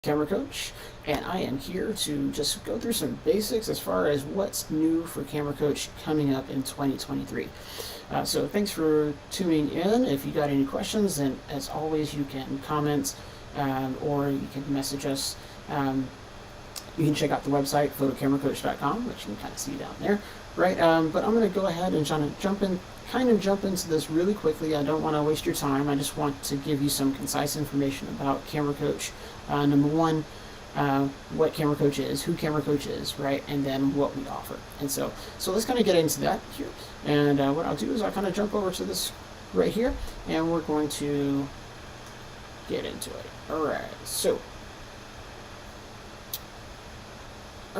Camera Coach, and I am here to just go through some basics as far as what's new for Camera Coach coming up in 2023. So thanks for tuning in. If you got any questions, then as always you can comment or you can message us. You can check out the website photocameracoach.com, which you can kind of see down there, right? But I'm going to go ahead and jump into this really quickly. I don't want to waste your time. I just want to give you some concise information about Camera Coach. Number one, what Camera Coach is, who Camera Coach is, right, and then what we offer. And so let's kind of get into that here. And what I'll do is I'll kind of jump over to this right here, and we're going to get into it. All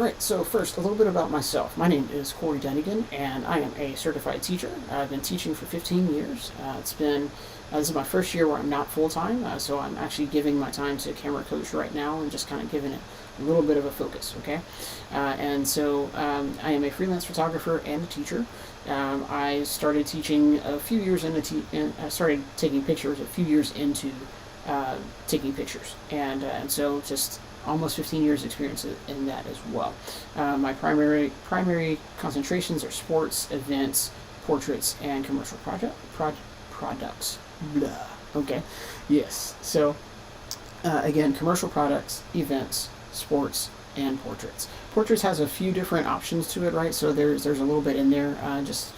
right, so first, a little bit about myself. My name is Corey Dunnigan, and I am a certified teacher. I've been teaching for 15 years. This is my first year where I'm not full-time, so I'm actually giving my time to Camera Coach right now and just kind of giving it a little bit of a focus, okay? I am a freelance photographer and a teacher. I started teaching a few years I started taking pictures a few years into taking pictures, and so just almost 15 years experience in that as well. My primary concentrations are sports, events, portraits, and commercial products. Blah. Okay. Yes. So again, commercial products, events, sports, and portraits. Portraits has a few different options to it, right? So there's a little bit in there, just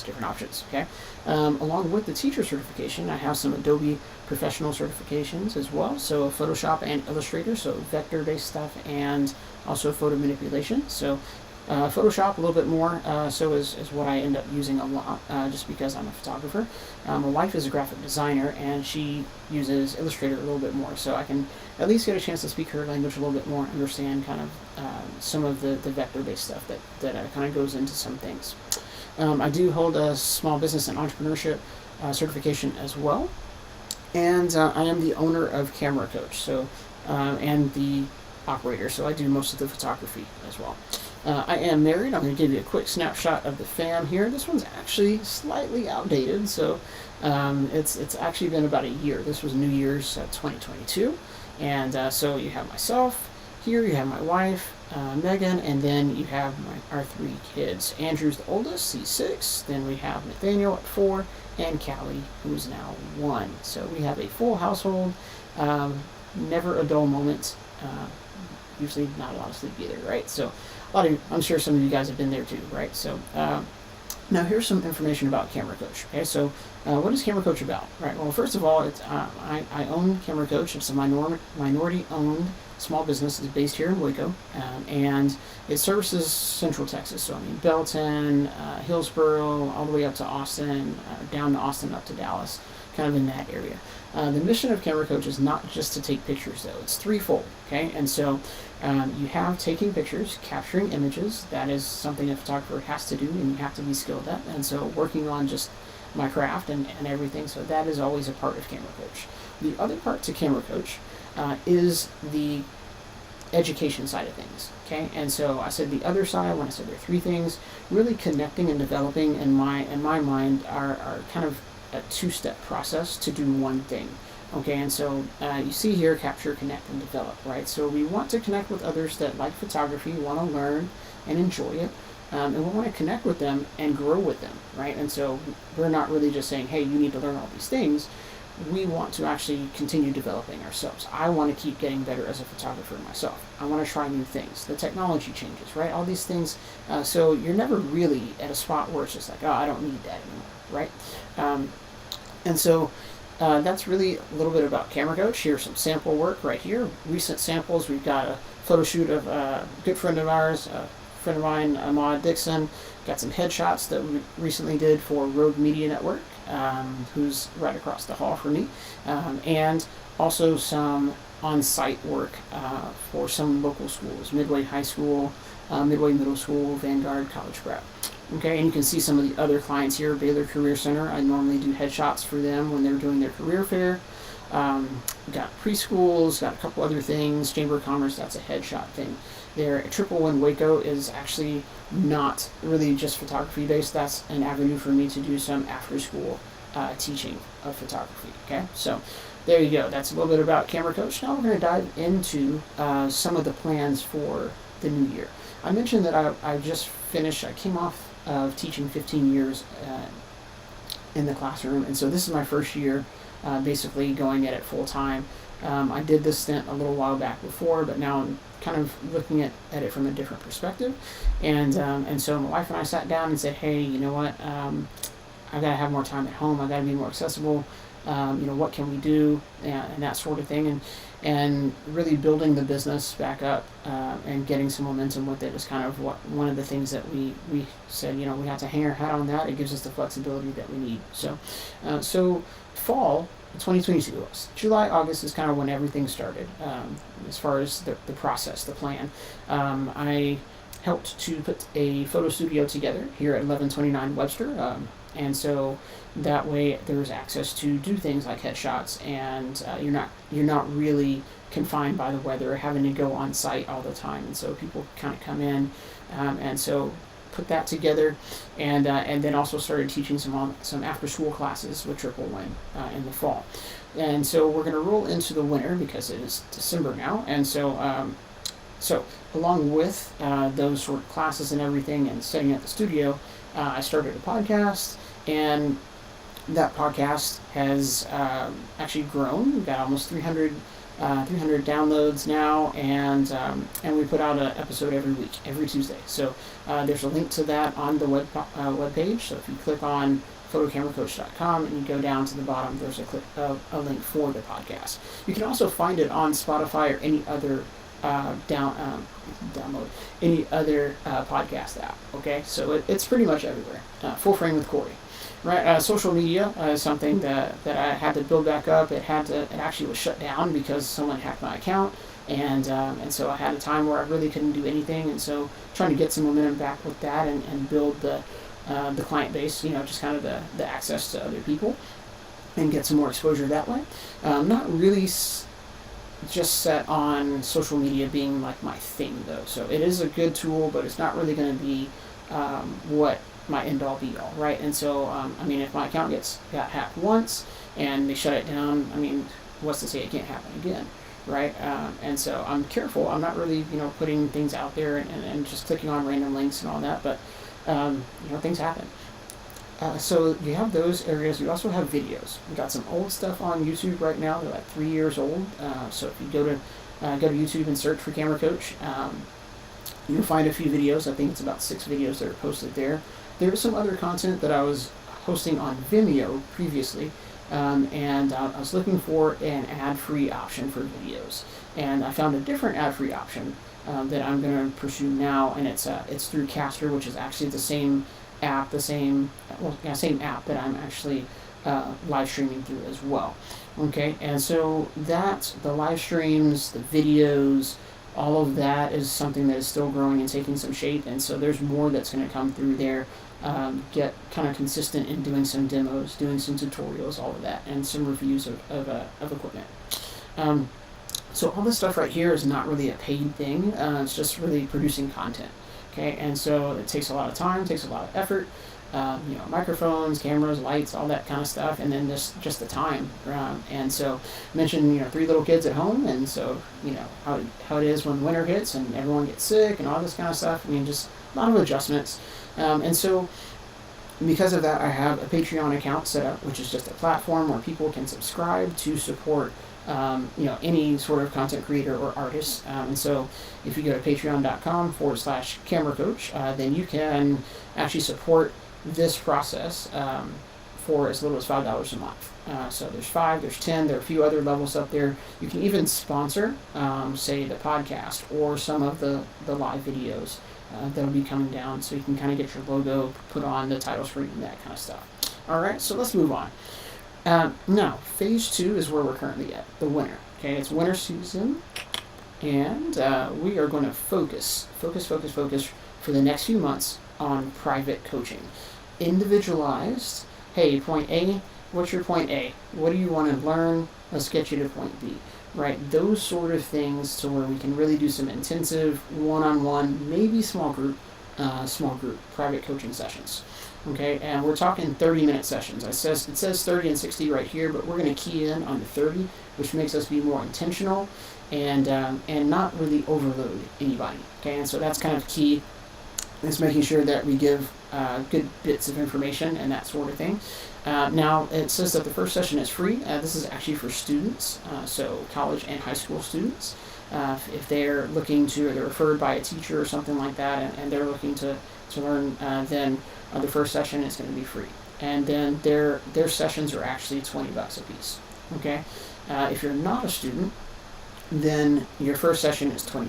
different options. Okay. Along with the teacher certification, I have some Adobe professional certifications as well. So Photoshop and Illustrator, so vector-based stuff, and also photo manipulation. So Photoshop a little bit more, so is what I end up using a lot, just because I'm a photographer. My wife is a graphic designer, and she uses Illustrator a little bit more, so I can at least get a chance to speak her language a little bit more, understand kind of some of the vector-based stuff that kind of goes into some things. I do hold a small business and entrepreneurship certification as well, and I am the owner of Camera Coach, so and the operator, so I do most of the photography as well. I am married. I'm going to give you a quick snapshot of the fam here. This one's actually slightly outdated, so it's actually been about a year. This was New Year's 2022, and so you have myself here, you have my wife, Megan, and then you have our three kids. Andrew's the oldest, he's 6. Then we have Nathaniel at 4, and Callie, who's now 1. So we have a full household. Never a dull moment. Usually not a lot of sleep either, right? So I'm sure some of you guys have been there too, right? So now here's some information about Camera Coach. Okay, so what is Camera Coach about? Right. Well, first of all, I own Camera Coach. It's a minority-owned small business. It's based here in Waco, and it services Central Texas. So I mean Belton, Hillsboro, all the way up to Austin, down to Austin, up to Dallas, kind of in that area. The mission of Camera Coach is not just to take pictures, though. It's threefold, okay? And so you have taking pictures, capturing images. That is something a photographer has to do, and you have to be skilled at. And so working on just my craft and everything, so that is always a part of Camera Coach. The other part to Camera Coach is the education side of things, okay? And so I said the other side, when I said there are three things, really connecting and developing in my mind are kind of a two-step process to do one thing. Okay, and so you see here, capture, connect, and develop, right? So we want to connect with others that like photography, want to learn and enjoy it, and we want to connect with them and grow with them, right? And so we're not really just saying, hey, you need to learn all these things. We want to actually continue developing ourselves. I want to keep getting better as a photographer myself. I want to try new things. The technology changes, right? All these things. So you're never really at a spot where it's just like, oh, I don't need that anymore, right? And so that's really a little bit about Camera Coach. Here's some sample work right here. Recent samples. We've got a photo shoot of a good friend of ours, a friend of mine, Ahmad Dixon. Got some headshots that we recently did for Rogue Media Network, who's right across the hall from me, and also some on-site work for some local schools, Midway High School, Midway Middle School, Vanguard College Prep. Okay, and you can see some of the other clients here. Baylor Career Center, I normally do headshots for them when they're doing their career fair. Got preschools, got a couple other things. Chamber of Commerce, that's a headshot thing. There, Triple One Waco is actually not really just photography based. That's an avenue for me to do some after school teaching of photography. Okay, so there you go. That's a little bit about Camera Coach. Now we're going to dive into some of the plans for the new year. I mentioned that I just finished, I came off of teaching 15 years in the classroom, and so this is my first year basically going at it full time. I did this stint a little while back before, but now I'm kind of looking at it from a different perspective. And so my wife and I sat down and said, hey, you know what? I got to have more time at home. I got to be more accessible. What can we do, and that sort of thing, and really building the business back up and getting some momentum with it is kind of one of the things that we said. We have to hang our hat on that. It gives us the flexibility that we need. So fall 2022, July, August is kind of when everything started as far as the process, the plan. I helped to put a photo studio together here at 1129 Webster. And so that way there's access to do things like headshots, and you're not really confined by the weather, having to go on site all the time. And so people kind of come in, and so put that together, and then also started teaching some after school classes with Triple Win in the fall. And so we're going to roll into the winter because it is December now, and so along with those sort of classes and everything and setting up the studio, I started a podcast, and that podcast has actually grown. We've got almost 300 downloads now, and we put out an episode every week, every Tuesday. So there's a link to that on the web page. So if you click on photocameracoach.com and you go down to the bottom, there's a link for the podcast. You can also find it on Spotify or any other download any other podcast app. Okay, so it's pretty much everywhere. Full Frame with Corey. Right, social media is something that I had to build back up. It actually was shut down because someone hacked my account, and so I had a time where I really couldn't do anything, and so trying to get some momentum back with that and build the client base, just kind of the access to other people, and get some more exposure that way. Not really just set on social media being like my thing though, so it is a good tool, but it's not really going to be what my end-all be-all, right? And so, if my account got hacked once and they shut it down, what's to say it can't happen again, right? And so I'm careful. I'm not really, putting things out there and just clicking on random links and all that, but, things happen. So you have those areas. You also have videos. We got some old stuff on YouTube right now. They're like 3 years old. So if you go to YouTube and search for Camera Coach, you'll find a few videos. I think it's about 6 videos that are posted there. There is some other content that I was hosting on Vimeo previously, and I was looking for an ad-free option for videos, and I found a different ad-free option that I'm going to pursue now, and it's through Caster, which is actually the same app, same app that I'm actually live streaming through as well. Okay, and so the live streams, the videos, all of that is something that is still growing and taking some shape, and so there's more that's going to come through there. Get kind of consistent in doing some demos, doing some tutorials, all of that, and some reviews of equipment. So all this stuff right here is not really a paid thing. It's just really producing content. Okay, and so it takes a lot of time, takes a lot of effort. Microphones, cameras, lights, all that kind of stuff, and then just the time. And so I mentioned 3 little kids at home, and so how it is when winter hits and everyone gets sick and all this kind of stuff. Just a lot of adjustments. And so because of that, I have a Patreon account set up, which is just a platform where people can subscribe to support any sort of content creator or artist. And so if you go to patreon.com/camera coach, then you can actually support this process for as little as $5 a month. So there's 5, there's 10, there are a few other levels up there. You can even sponsor, say, the podcast or some of the live videos that'll be coming down, so you can kind of get your logo put on the title screen and that kind of stuff. All right, so let's move on. Now, phase 2 is where we're currently at, the winter. Okay, it's winter season, and we are going to focus for the next few months on private coaching. Individualized, hey, point A, what's your point A? What do you want to learn? Let's get you to point B. Right, those sort of things, to where we can really do some intensive one-on-one, maybe small group private coaching sessions. Okay, and we're talking 30-minute sessions. It says 30 and 60 right here, but we're going to key in on the 30, which makes us be more intentional and not really overload anybody. Okay, and so that's kind of key. Is making sure that we give good bits of information and that sort of thing. Now, it says that the first session is free. This is actually for students, so college and high school students. If they're looking to, they're referred by a teacher or something like that, and they're looking to learn, then the first session is going to be free. And then their sessions are actually $20 a piece. Okay, if you're not a student, then your first session is $20.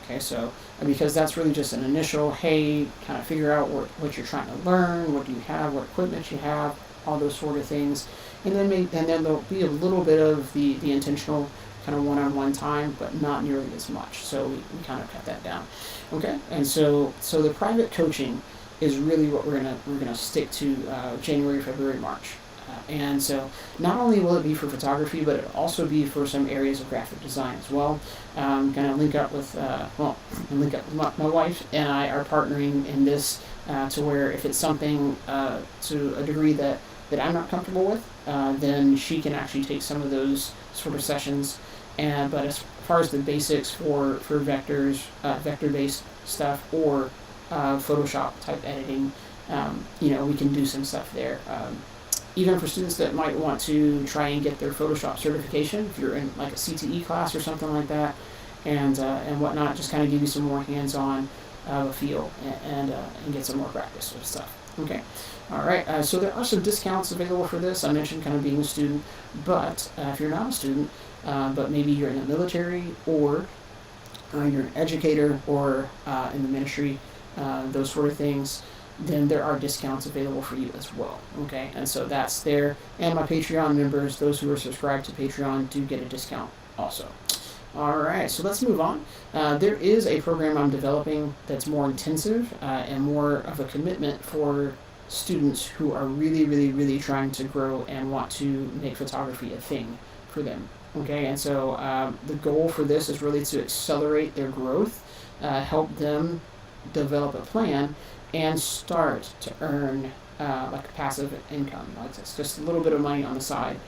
Okay, so because that's really just an initial, hey, kind of figure out what you're trying to learn, what do you have, what equipment you have, all those sort of things, and then there'll be a little bit of the intentional kind of one-on-one time, but not nearly as much. So we kind of cut that down. Okay, and so the private coaching is really what we're gonna stick to January, February, March. And so not only will it be for photography, but it'll also be for some areas of graphic design as well. Going to link up with, my wife and I are partnering in this to where if it's something to a degree that I'm not comfortable with, then she can actually take some of those sort of sessions. But as far as the basics for vectors, vector-based stuff, or Photoshop type editing, we can do some stuff there. Even for students that might want to try and get their Photoshop certification, if you're in like a CTE class or something like that, and whatnot, just kind of give you some more hands-on feel and get some more practice with stuff. Okay, all right. So there are some discounts available for this. I mentioned kind of being a student, but if you're not a student, but maybe you're in the military or you're an educator or in the ministry, those sort of things, then there are discounts available for you as well. Okay, and so that's there. And my Patreon members, those who are subscribed to Patreon, do get a discount also. All right, so let's move on. There is a program I'm developing that's more intensive and more of a commitment for students who are really, really, really trying to grow and want to make photography a thing for them. Okay, and so the goal for this is really to accelerate their growth, help them develop a plan, and start to earn like passive income. Like it's just a little bit of money on the side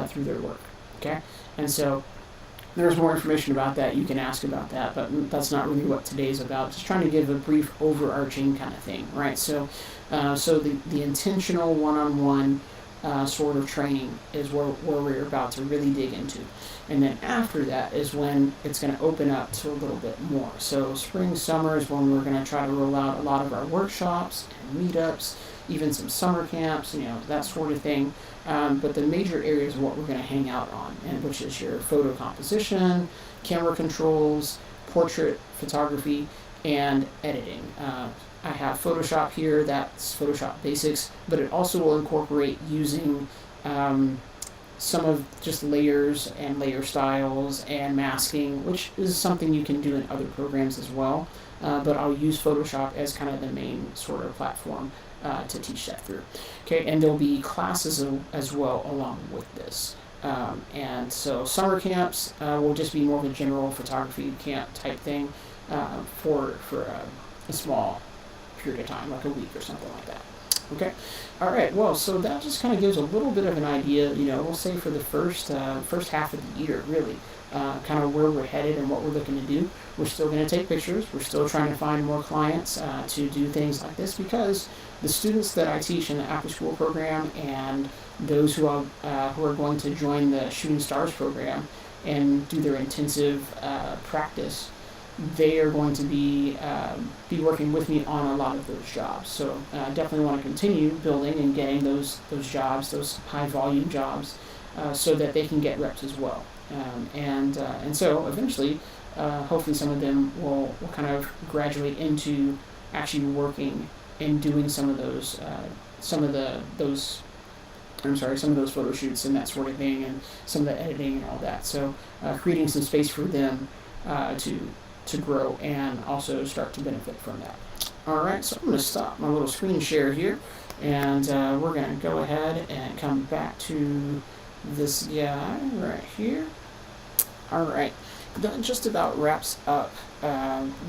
through their work. Okay, and so there's more information about that. You can ask about that, but that's not really what today's about. Just trying to give a brief overarching kind of thing, right? So, the intentional one-on-one sort of training is where we're about to really dig into. And then after that is when it's going to open up to a little bit more. So spring, summer is when we're going to try to roll out a lot of our workshops and meetups, even some summer camps, that sort of thing. But the major areas of what we're going to hang out on, and which is your photo composition, camera controls, portrait photography, and editing. I have Photoshop here, that's Photoshop Basics, but it also will incorporate using some of just layers and layer styles and masking, which is something you can do in other programs as well. But I'll use Photoshop as kind of the main sort of platform to teach that through. Okay, and there'll be classes as well along with this. And so summer camps will just be more of a general photography camp type thing for a small period of time, like a week or something like that. Okay, all right. Well, so that just kind of gives a little bit of an idea. We'll say for the first half of the year, really, kind of where we're headed and what we're looking to do. We're still going to take pictures. We're still trying to find more clients to do things like this, because the students that I teach in the after school program and those who are going to join the Shooting Stars program and do their intensive practice, they are going to be working with me on a lot of those jobs. So definitely want to continue building and getting those jobs, those high volume jobs, so that they can get reps as well. And so eventually, hopefully some of them will kind of graduate into actually working and doing some of those photo shoots and that sort of thing, and some of the editing and all that. So creating some space for them to grow and also start to benefit from that. All right, so I'm going to stop my little screen share here, and we're going to go ahead and come back to this guy right here. All right, that just about wraps up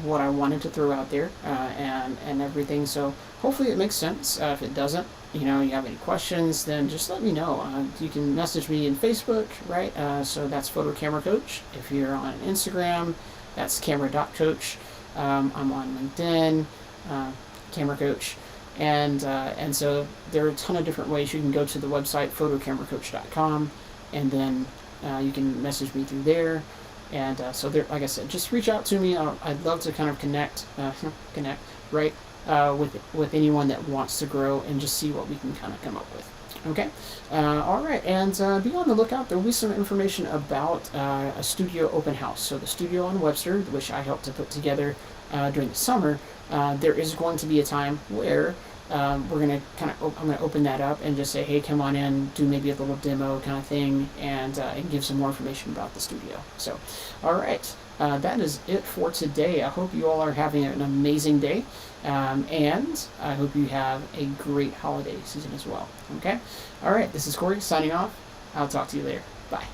what I wanted to throw out there and everything. So hopefully it makes sense. If it doesn't, you have any questions, then just let me know. You can message me in Facebook, right? So that's Photo Camera Coach. If you're on Instagram, that's camera.coach. I'm on LinkedIn, Camera Coach. And so there are a ton of different ways. You can go to the website photocameracoach.com, and then you can message me through there. And so there, like I said, just reach out to me. I'd love to kind of connect, right, with anyone that wants to grow and just see what we can kind of come up with. Okay, all right, and be on the lookout. There will be some information about a studio open house. So the studio on Webster, which I helped to put together during the summer, there is going to be a time where I'm going to open that up and just say, hey, come on in, do maybe a little demo kind of thing, and give some more information about the studio. So, all right, that is it for today. I hope you all are having an amazing day, and I hope you have a great holiday season as well. Okay, all right, this is Corey signing off. I'll talk to you later. Bye.